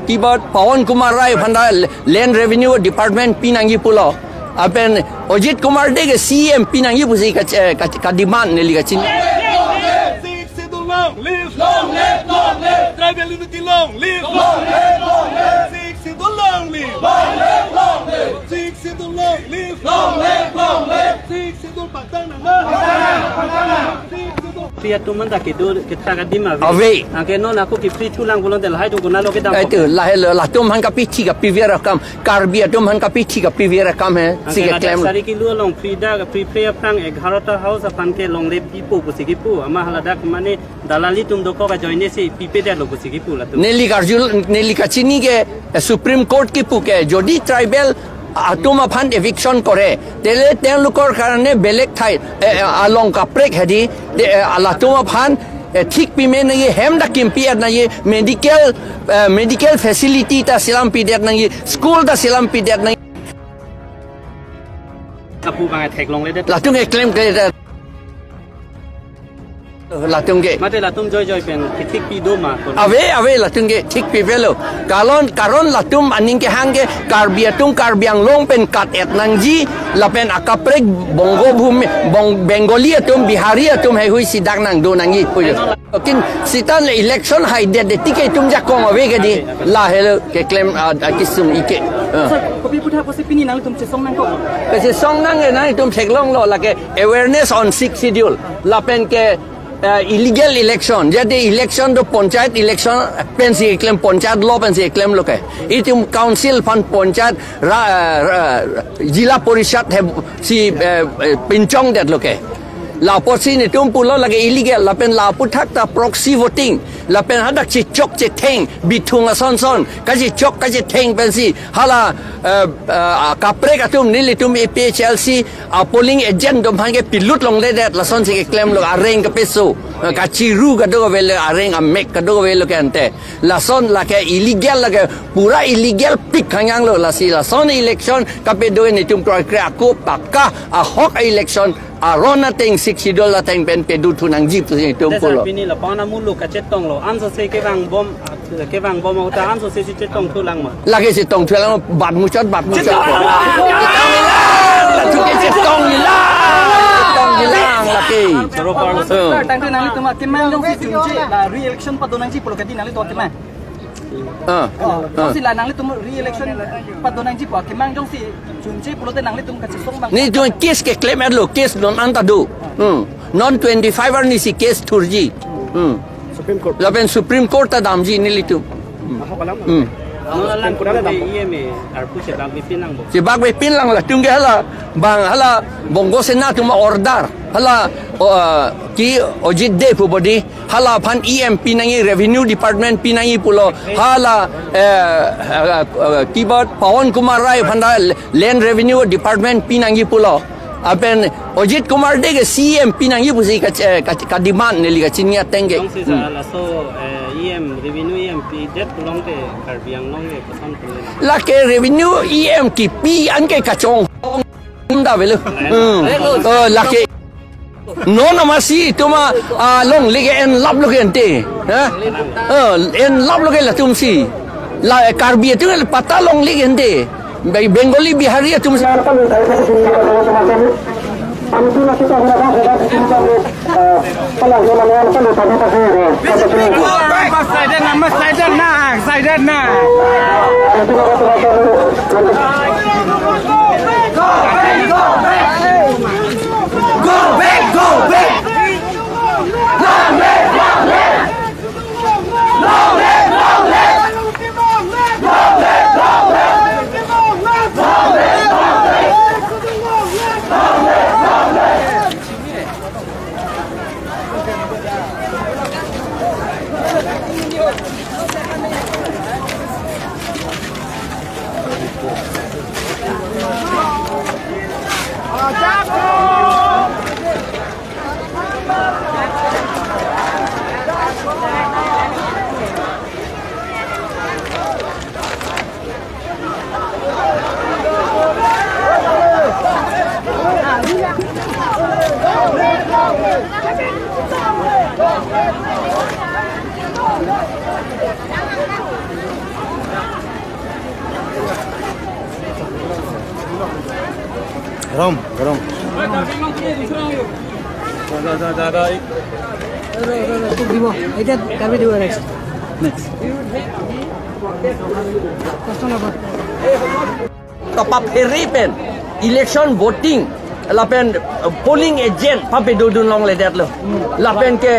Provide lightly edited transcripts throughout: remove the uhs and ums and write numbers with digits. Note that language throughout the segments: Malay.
Keyboard Pawan Kumar Rai Phanda Land Revenue Department Pinangi Pulau. Apen Ojit Kumar Dege CM Pinangi Pusi ka demand neli ka chin. Long live, long live, long live. Tribal unity, long live, long live, long live. Six long live, long live, long live. Six long live, long live, long live. Six patana, patana. Pia tu manda kita kadima. Ave. Angke non aku kipri tulang bulan del hai tu guna lo kita. Itu lah tu man kapichi ka pivera kam karbia tu man kapichi ka pivera kam hai. Sigi claim. Sari kilo long frida ka prepare prang 11 house apan ke long live pipu pusikipu ama haladak mane dalali tum doko ka joine si pipe der lo pusikipu la tu. Nelly Kachini ke Supreme Court ki puke jodi tribal Atuma Fan eviction করে তেলে তেওঁলোকৰ কাৰণে বেলেগ ঠাই আলং কাপ্ৰেক হেদি আলাতুমা ফান ঠিক পিমে নাই হেম দা কিম্পিয়াত নাই মেডিকেল ফেসিলিটি তা সিলাম পিডিয়াত নাই স্কুল তা সিলাম পিডিয়াত নাই আপু বাঙা ঠেক লং লে লাতুং ক্লেম করে Latung ke. Mate latung joy pen tik pi do ma. Ave latung ke tik pi velo. Karon latum aning ke hangke karbiatung karbiang long pen kat et nangji lapen akaprek bongo bhumi Bengali atum Bihari atum hai hui sidak nang do nangi pujo. Kin sitan election hai de tike tum jakong ave ke di la hello ke claim kisum ike. Kopi putha posi pini nang tum song nang ko. Ke song nang nang tum seklong lo la ke awareness on 6 schedule lapen ke illegal election jadi election do panchayat election pensi claim panchayat law pensi claim lo ke itum council fan panchayat jila porishad he si pinchong det lo ke la posi ni tum pulo lage illegal la pen la puthak ta proxy voting la pen hadak chi chok che theng bithung son ka chi chok ka chi theng pensi hala kapre ka tum nili tum APHLC polling agent dom hange pilut long le det la son si claim lo areng ka peso ka chiru ka do vel areng a mek ka do vel ke ante la son la ke illegal la ke pura illegal pik hangang lo la si la son election ka pe do ni tum kra ko pakka a hok election Arona teng $60 teng pen pedu tunang jeep tu ni tum pulo. Pini la pana mulu ka cetong lo. Anso se ke bang bom uta anso se si cetong tulang ma. Lagi si tong tulang bat mucot. Tu ke cetong hilang lagi. Soro parlo. Tangke nali tu mak kemang dong si junji la re-election padonang ji pulo kadi nali tu kemang. Si la nangli tum re-election padonang ji pa kemang dong si junji pulo te nangli tum ka cetong bang. Ni tu case ke claim adlo case non anta do. Non 25 ni si case turji. Supreme Court. Lapen Supreme Court ta damji ni litu. Lang kurang de IMA arpu se bag bipin lang bo. Si bag bipin lang la tung hala bang hala bongo senat ma order hala ki ojit de pu body hala fan EMP nangi revenue department pinangi pulo hala keyboard Pawan Kumar Rai Phanda land revenue department pinangi pulo apen Ojit Kumar Dege CM pinangi pusi ka demand neli ka chinia tenge so EM revenue EMP det long te karbiang long le pasan la ke revenue EM ki pi an ke kachong da velu la ke no namasi tuma long lege en lab lo gente ha en lab lo ke la tum si la karbia tu pata long lege gente Bengali Bihari tum गरम गरम এটা কাবে দিব next Top Ferry pen election voting la pen polling agent pa pe do long le det lo la pen ke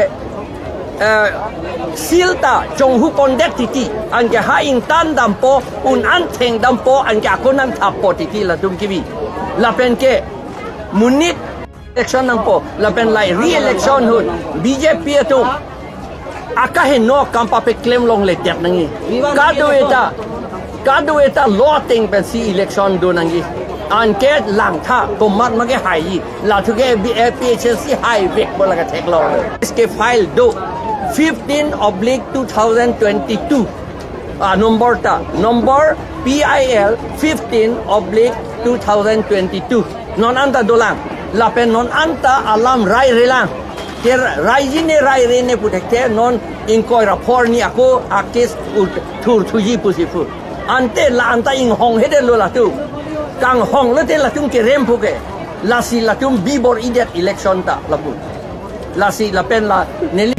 silta chong hu kondet titi an ke ha ing tan dam po un an theng dam po an ke akonan thap po titi la tum kibi la pen ke munit election nang po la pen lai re-election hun BJP tu akahe no kampa pe claim long le det nangi kado eta law ting pen si election do nangi an ke lang tha ko mat ma ke hai la thu ke BPHC hai vek bola ka thek lo iske file do 15/2022 number PIL 15/2022 non anta dolang la pen non anta alam rai relang ke rai jine rai rene putekte non inkoi rapport ni ako akis thur thuji pusifu ante la anta ing hong hede lo la tu kang hong le te la tum ke rem puke la si la tum bibor idet election ta la pu la si la pen la neli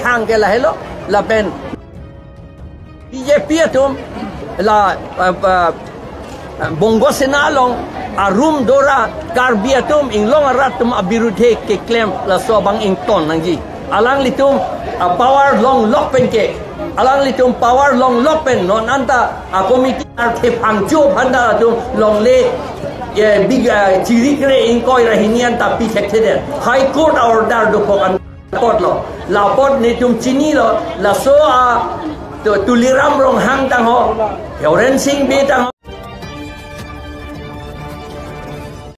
hang ke la hello la pen BJP tum la bongo senalong arum dora karbiatum ing long aratum abirudhe ke claim la sobang ing ton nangji alang litum power long lock pen ke alang litum power long lock pen non anta committee arte phangcho phanda tum long le big chiri kre ing koi rahinian ta pi thekhe high court order do kokan pot lo la pot ni tum chini lo la so tuliram rong hang tang ho yoren sing be tang